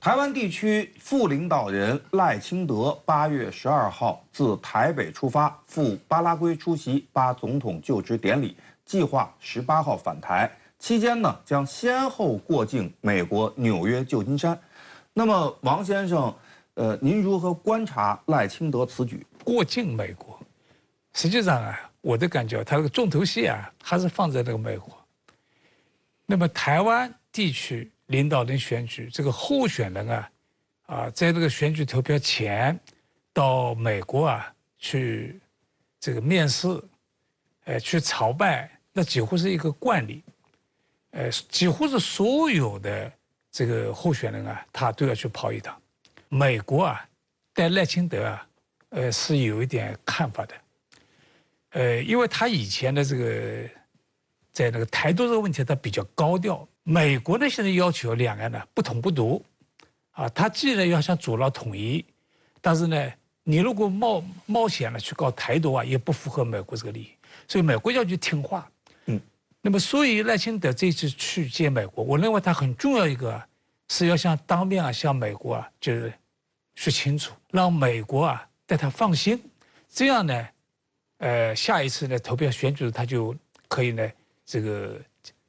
台湾地区副领导人赖清德8月12号自台北出发，赴巴拉圭出席巴总统就职典礼，计划18号返台。期间呢，将先后过境美国纽约、旧金山。那么，王先生，您如何观察赖清德此举？过境美国，实际上啊，我的感觉，他这个重头戏啊，还是放在这个美国。那么，台湾地区领导人选举，这个候选人在这个选举投票前，到美国去这个面试，去朝拜，那几乎是一个惯例。几乎是所有的这个候选人他都要去跑一趟。美国对赖清德是有一点看法的，因为他以前的这个在那个台独这个问题他比较高调。美国呢现在要求两岸呢不统不独，他既然要想阻挠统一，但是呢你如果冒险了去搞台独也不符合美国这个利益，所以美国要去听话。那么，所以赖清德这次去见美国，我认为他很重要一个是要当面向美国就是说清楚，让美国对他放心，这样呢，下一次呢投票选举他就可以呢这个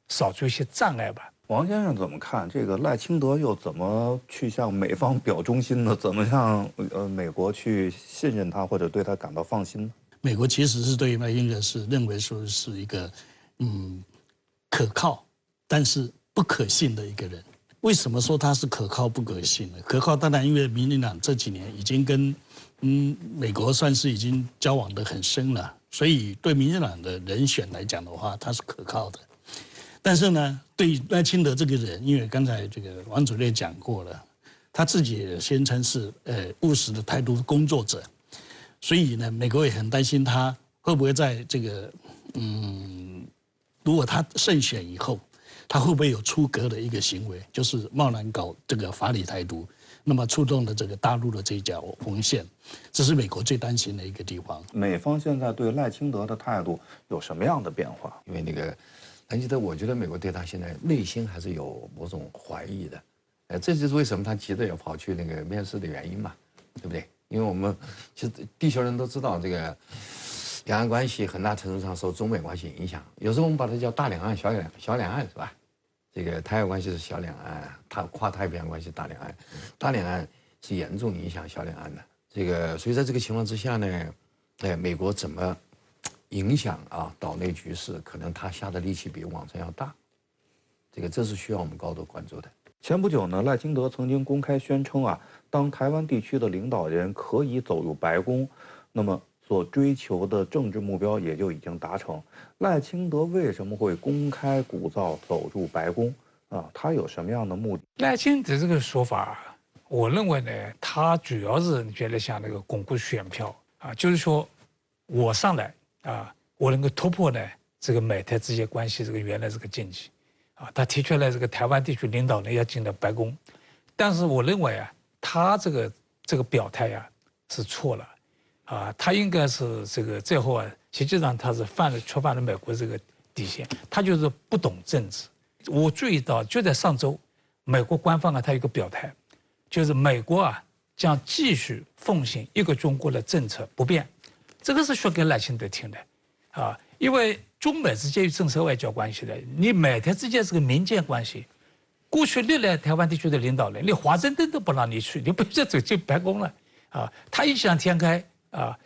扫除一些障碍吧。王先生怎么看这个赖清德又怎么去向美方表忠心呢？怎么向美国去信任他或者对他感到放心呢？美国其实是对赖清德是认为说是一个可靠，但是不可信的一个人。为什么说他是可靠不可信呢？可靠当然因为民进党这几年已经跟美国算是已经交往得很深了，所以对民进党的人选来讲的话，他是可靠的。但是呢，对赖清德这个人，因为刚才这个王主任讲过了，他自己也宣称是务实的台独工作者，所以呢，美国也很担心他会不会在这个如果他胜选以后，他会不会有出格的一个行为，就是贸然搞这个法理台独，那么触动了这个大陆的这一条红线，这是美国最担心的一个地方。美方现在对赖清德的态度有什么样的变化？因为那个赖清德，我觉得美国对他现在内心还是有某种怀疑的，这就是为什么他急着要跑去那个面试的原因嘛，对不对？因为我们其实地球人都知道这个。两岸关系很大程度上受中美关系影响，有时候我们把它叫大两岸、小两岸是吧？这个台海关系是小两岸，跨太平洋关系大两岸，大两岸是严重影响小两岸的。这个，所以在这个情况之下呢，美国怎么影响岛内局势，可能他下的力气比往常要大。这是需要我们高度关注的。前不久呢，赖清德曾经公开宣称当台湾地区的领导人可以走入白宫，那么所追求的政治目标也就已经达成。赖清德为什么会公开鼓噪走入白宫他有什么样的目的？赖清德这个说法，我认为呢，他主要是觉得像那个巩固选票就是说我上来我能够突破呢这个美台之间关系这个原来这个禁忌他提出来这个台湾地区领导人要进了白宫，但是我认为他这个表态是错了。他应该是最后实际上他是触犯了美国这个底线，他就是不懂政治。我注意到，就在上周，美国官方他有个表态，就是美国将继续奉行一个中国的政策不变，这个是说给赖清德听的因为中美之间有政策外交关系的，你美台之间是个民间关系，过去历来台湾地区的领导人，连华盛顿都不让你去，你不要走进白宫了他异想天开。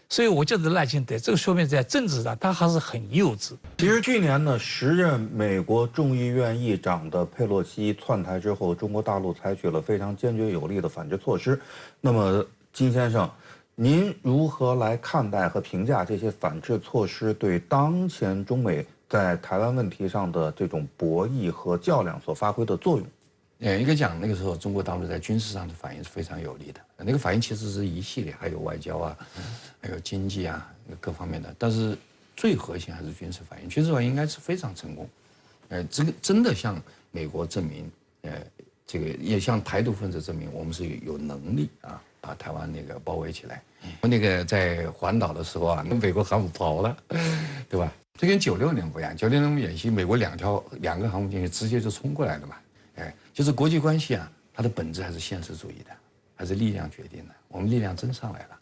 所以我觉得赖清德这个说明在政治上他还是很幼稚。其实去年呢，时任美国众议院议长的佩洛西窜台之后，中国大陆采取了非常坚决有力的反制措施。那么金先生，您如何来看待和评价这些反制措施对当前中美在台湾问题上的这种博弈和较量所发挥的作用？应该讲那个时候中国大陆在军事上的反应是非常有力的，那个反应其实是一系列，还有外交还有经济各方面的，但是最核心还是军事反应。军事反应应该是非常成功，这个真的向美国证明，这个也向台独分子证明我们是有能力把台湾那个包围起来。那个在环岛的时候美国航母跑了，对吧？这跟96年不一样，96年我们演习，美国两个航母进去直接就冲过来了嘛。就是国际关系它的本质还是现实主义的，还是力量决定的。我们力量真上来了，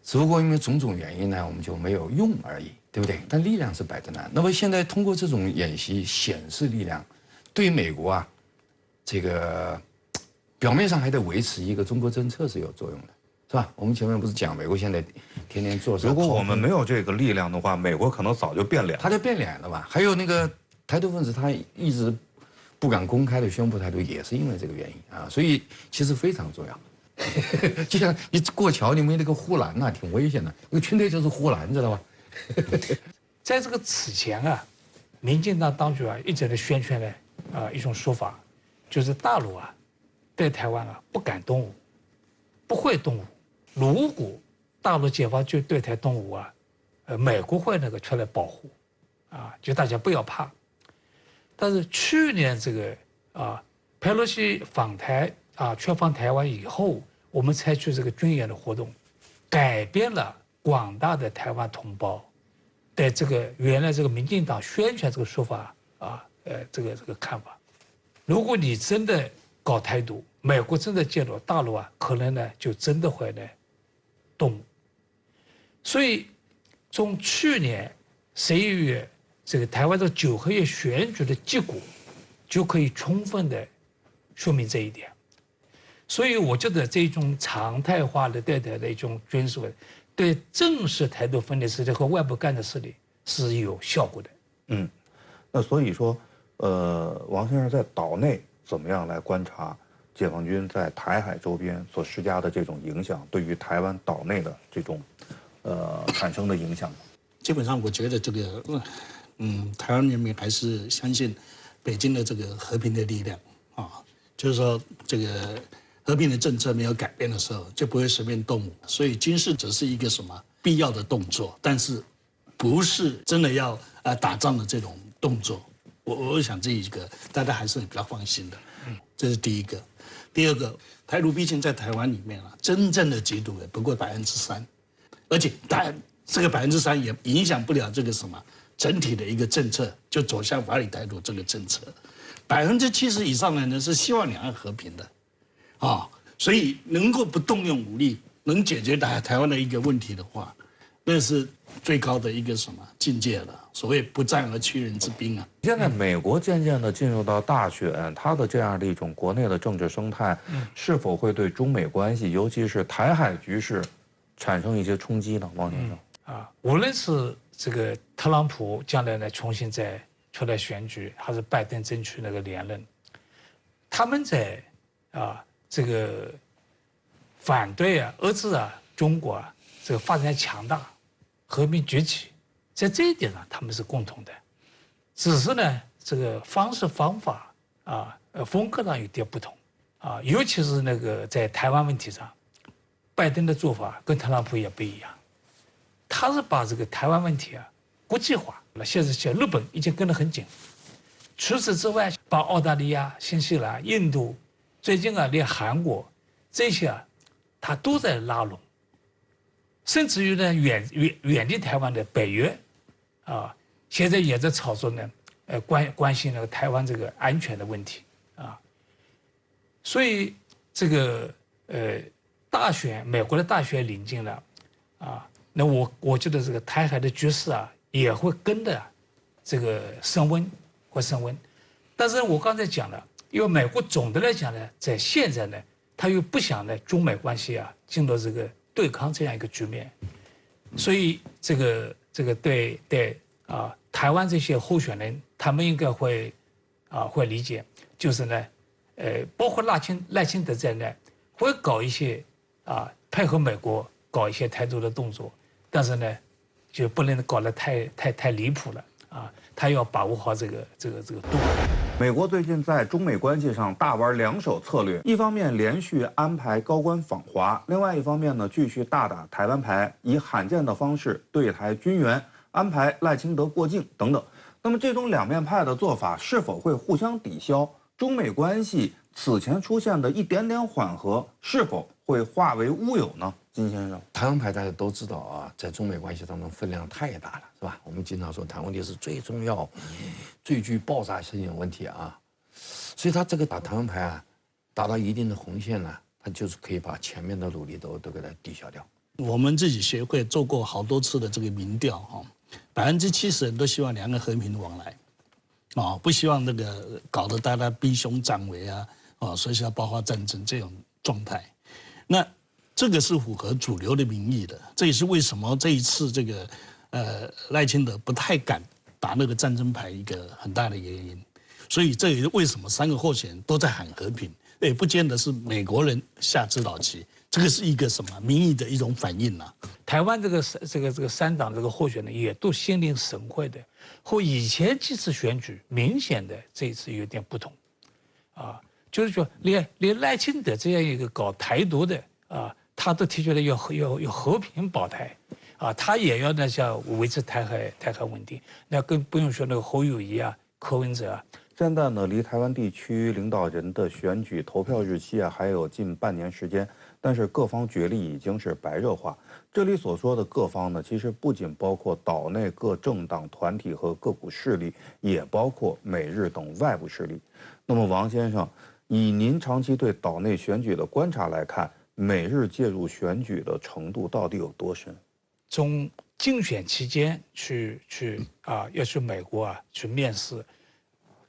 只不过因为种种原因呢，我们就没有用而已，对不对？但力量是摆在那。那么现在通过这种演习显示力量，对美国啊，这个表面上还得维持一个中国政策是有作用的，是吧？我们前面不是讲美国现在天天做事，如果我们没有这个力量的话，美国可能早就变脸了。他就变脸了吧？还有那个台独分子，他一直不敢公开的宣布台独，也是因为这个原因啊。所以其实非常重要。就像你过桥，你没那个护栏呐，挺危险的。那个军队就是护栏，知道吧？在这个此前啊，民进党当局啊一直在宣传呢一种说法，就是大陆啊对台湾啊不敢动武，不会动武。如果大陆解放军对台动武啊，美国会那个出来保护，啊，就大家不要怕。但是去年这个佩洛西访台去访台湾以后，我们采取这个军演的活动，改变了广大的台湾同胞对这个原来这个民进党宣传这个说法这个看法。如果你真的搞台独，美国真的介入，大陆啊可能呢就真的会呢动武。所以从去年11月这个台湾的9合一选举的结果，就可以充分的说明这一点。所以我觉得这种常态化的对台的一种军事，对正式台独分裂势力和外部干涉势力是有效果的。嗯，那所以说，王先生在岛内怎么样来观察解放军在台海周边所施加的这种影响，对于台湾岛内的这种产生的影响？基本上，我觉得这个，台湾人民还是相信北京的这个和平的力量啊，就是说这个和平的政策没有改变的时候，就不会随便动武。所以军事只是一个什么必要的动作，但是不是真的要打仗的这种动作。我想这一个大家还是比较放心的。这是第一个。第二个，台独毕竟在台湾里面真正的缉毒也不过3%，而且这个3%也影响不了这个什么整体的一个政策，就走向法理台独这个政策。70%以上的人是希望两岸和平的，所以能够不动用武力，能解决台湾的一个问题的话，那是最高的一个什么境界了。所谓不战而屈人之兵啊。现在美国渐渐地进入到大选，它的这样的一种国内的政治生态，是否会对中美关系，尤其是台海局势，产生一些冲击呢？王先生。无论是这个特朗普将来呢重新再出来选举，还是拜登争取那个连任，他们在这个反对遏制中国这个发展强大、和平崛起，在这一点上他们是共同的，只是呢这个方式方法风格上有点不同尤其是那个在台湾问题上，拜登的做法跟特朗普也不一样。他是把这个台湾问题国际化了，现在像日本已经跟得很紧。除此之外，把澳大利亚、新西兰、印度，最近连韩国这些他都在拉拢，甚至于呢远离台湾的北约现在也在炒作呢关心那个台湾这个安全的问题所以这个美国的大选临近了那我觉得这个台海的局势也会跟着这个升温，但是我刚才讲了，因为美国总的来讲呢，在现在呢，他又不想呢中美关系进入这个对抗这样一个局面，所以这个对台湾这些候选人，他们应该会理解，就是呢包括赖清德在内，会搞一些配合美国搞一些台独的动作。但是呢，就不能搞得太离谱了他要把握好这个度。美国最近在中美关系上大玩两手策略，一方面连续安排高官访华，另外一方面呢继续大打台湾牌，以罕见的方式对台军援，安排赖清德过境等等。那么这种两面派的做法是否会互相抵消？中美关系此前出现的一点点缓和，是否会化为乌有呢？金先生，台湾牌大家都知道在中美关系当中分量太大了，是吧？我们经常说台湾问题是最重要、最具爆炸性的问题所以他这个打台湾牌达到一定的红线呢，他就是可以把前面的努力都给它抵消掉。我们自己协会做过好多次的这个民调哈，70%人都希望两岸和平往来，啊，不希望那个搞得大家兵凶战危啊，所以要爆发战争这种状态。那这个是符合主流的民意的，这也是为什么这一次这个赖清德不太敢打那个战争牌一个很大的原因。所以这也是为什么3个候选人都在喊和平，也不见得是美国人下指导棋。这个是一个什么民意的一种反应啊？台湾这个3党这个候选人也都心领神会的，和以前几次选举明显的这一次有点不同，啊，就是说连赖清德这样一个搞台独的啊，他都提出来要和平保台，啊，他也要呢像维持台海稳定，那更不用说那个侯友宜啊、柯文哲啊。现在呢，离台湾地区领导人的选举投票日期还有近半年时间，但是各方角力已经是白热化。这里所说的各方呢，其实不仅包括岛内各政党团体和各股势力，也包括美日等外部势力。那么王先生，以您长期对岛内选举的观察来看，美日介入选举的程度到底有多深？从竞选期间要去美国去面试。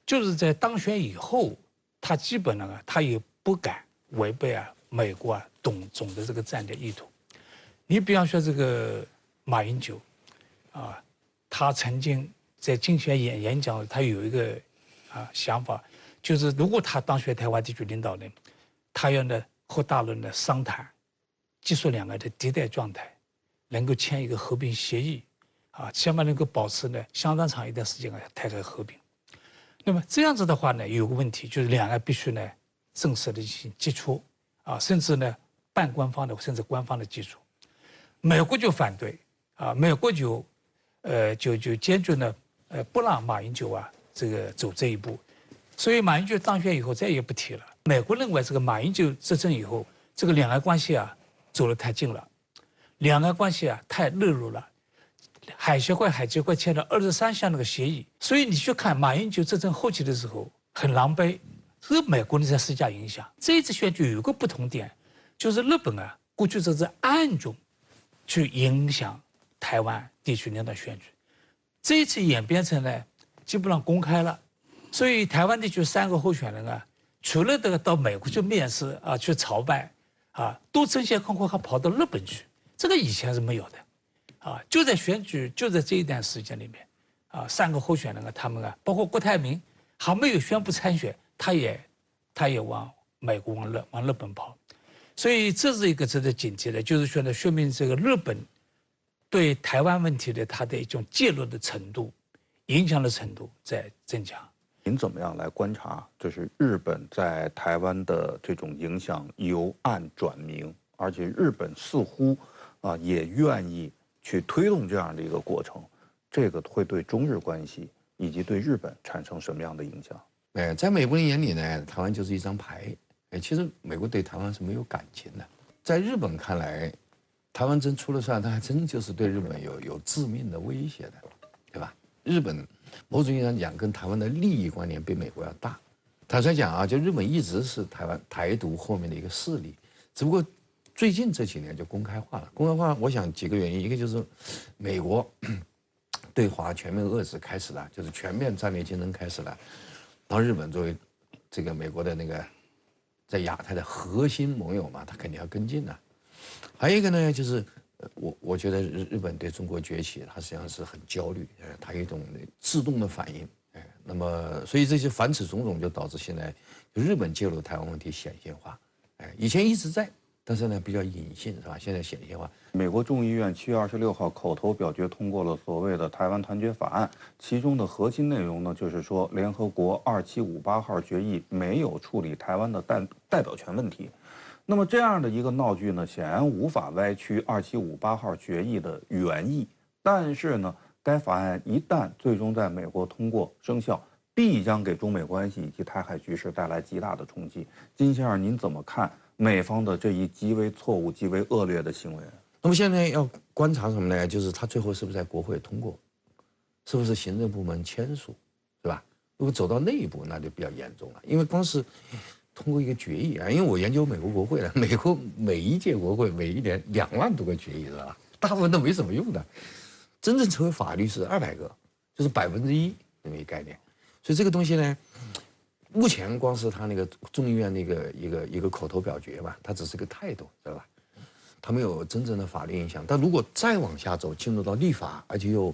就是在当选以后，他基本上他也不敢违背美国总的这个战略意图。你比方说这个马英九，他曾经在竞选演讲，他有一个想法，就是如果他当选台湾地区领导人，他要呢和大陆呢商谈，技术两岸的敌对状态，能够签一个和平协议，起码能够保持呢相当长一段时间台海和平。那么这样子的话呢，有个问题就是两岸必须呢正式的进行接触，甚至呢半官方的甚至官方的接触。美国就反对，美国就坚决呢不让马英九这个走这一步，所以马英九当选以后再也不提了。美国认为这个马英九执政以后，这个两岸关系走得太近了，两岸关系太热络了。海协会、海基会签了23项那个协议，所以你去看马英九执政后期的时候很狼狈，这美国人在施加影响。这一次选举有个不同点，就是日本过去这是暗中去影响台湾地区领导选举，这一次演变成呢基本上公开了，所以台湾地区3个候选人除了这个到美国去面试去朝拜都争先恐后还跑到日本去，这个以前是没有的。就在选举，就在这一段时间里面，3个候选人他们包括郭台铭还没有宣布参选，他也往美国往日本跑，所以这是一个值得警惕的，就是说呢，说明这个日本对台湾问题的它的一种介入的程度、影响的程度在增强。您怎么样来观察，就是日本在台湾的这种影响由暗转明，而且日本似乎也愿意去推动这样的一个过程，这个会对中日关系以及对日本产生什么样的影响？在美国人眼里呢，台湾就是一张牌。其实美国对台湾是没有感情的。在日本看来，台湾真出了事，它还真就是对日本有致命的威胁的，对吧？日本某种意义上讲，跟台湾的利益关联比美国要大。坦率讲就日本一直是台独后面的一个势力，只不过最近这几年就公开化了。公开化，我想几个原因，一个就是美国对华全面遏制开始了，就是全面战略竞争开始了。然后日本作为这个美国的那个在亚太的核心盟友嘛，他肯定要跟进的。还有一个呢，就是我觉得日本对中国崛起，它实际上是很焦虑，它有一种自动的反应。那么所以这些凡此种种就导致现在日本介入台湾问题显现化。以前一直在。但是呢，比较隐性，是吧？现在显现化。美国众议院7月26号口头表决通过了所谓的台湾团结法案，其中的核心内容呢，就是说联合国2758号决议没有处理台湾的代表权问题。那么这样的一个闹剧呢，显然无法歪曲2758号决议的原意。但是呢，该法案一旦最终在美国通过生效，必将给中美关系以及台海局势带来极大的冲击。金先生，您怎么看美方的这一极为错误、极为恶劣的行为？那么现在要观察什么呢？就是他最后是不是在国会通过，是不是行政部门签署，是吧？如果走到那一步，那就比较严重了。因为光是通过一个决议啊，因为我研究美国国会了，美国每一届国会每一年2万多个决议是吧？大部分都没什么用的，真正成为法律是200个，就是1%这么一个概念。所以这个东西呢，目前光是他那个众议院那个一个口头表决嘛，它只是个态度，知道吧？它没有真正的法律影响。但如果再往下走，进入到立法，而且又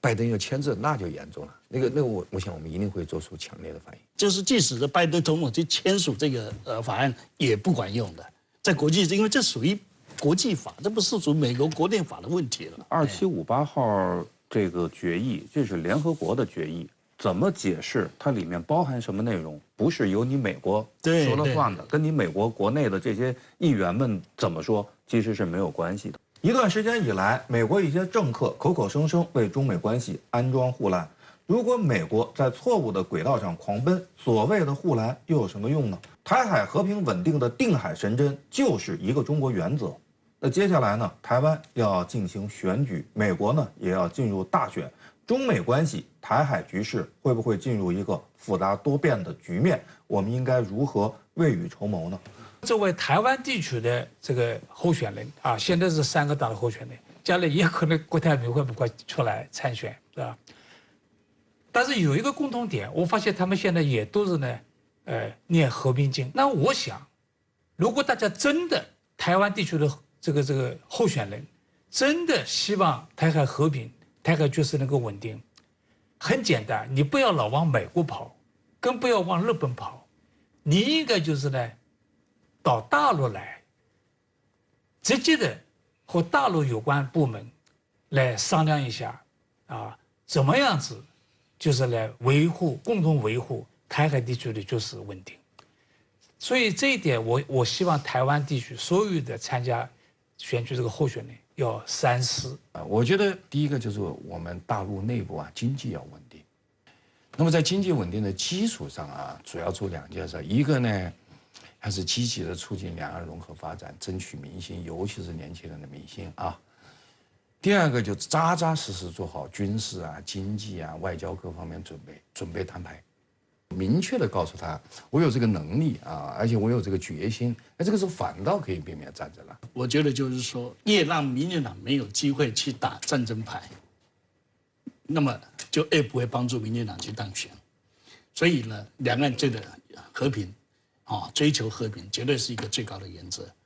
拜登要签字，那就严重了。那个我想我们一定会做出强烈的反应。就是即使是拜登总统去签署这个法案也不管用的，在国际，因为这属于国际法，这不是属于美国国内法的问题了。2758号这个决议，这是联合国的决议，怎么解释它里面包含什么内容？不是由你美国说了算的，跟你美国国内的这些议员们怎么说，其实是没有关系的。一段时间以来，美国一些政客口口声声为中美关系安装护栏。如果美国在错误的轨道上狂奔，所谓的护栏又有什么用呢？台海和平稳定的定海神针就是一个中国原则。那接下来呢，台湾要进行选举，美国呢也要进入大选，中美关系、台海局势会不会进入一个复杂多变的局面？我们应该如何未雨绸缪呢？作为台湾地区的这个候选人啊，现在是3个党的候选人，将来也可能郭台铭会不会出来参选，是吧？但是有一个共同点，我发现他们现在也都是呢，念和平经。那我想，如果大家真的台湾地区的这个候选人真的希望台海和平、台海局势能够稳定，很简单，你不要老往美国跑，更不要往日本跑，你应该就是呢，到大陆来，直接的和大陆有关部门来商量一下，啊，怎么样子，就是来共同维护台海地区的局势稳定。所以这一点我希望台湾地区所有的参加选举这个候选人要三思。我觉得第一个就是我们大陆内部啊，经济要稳定。那么在经济稳定的基础上啊，主要做2件事，一个呢，还是积极的促进两岸融合发展，争取民心，尤其是年轻人的民心啊。第二个就扎扎实实做好军事啊、经济啊、外交各方面准备摊牌，明确的告诉他，我有这个能力啊，而且我有这个决心，那这个时候反倒可以避免战争了。我觉得就是说，越让民进党没有机会去打战争牌，那么就越不会帮助民进党去当选。所以呢，两岸这个和平，追求和平，绝对是一个最高的原则。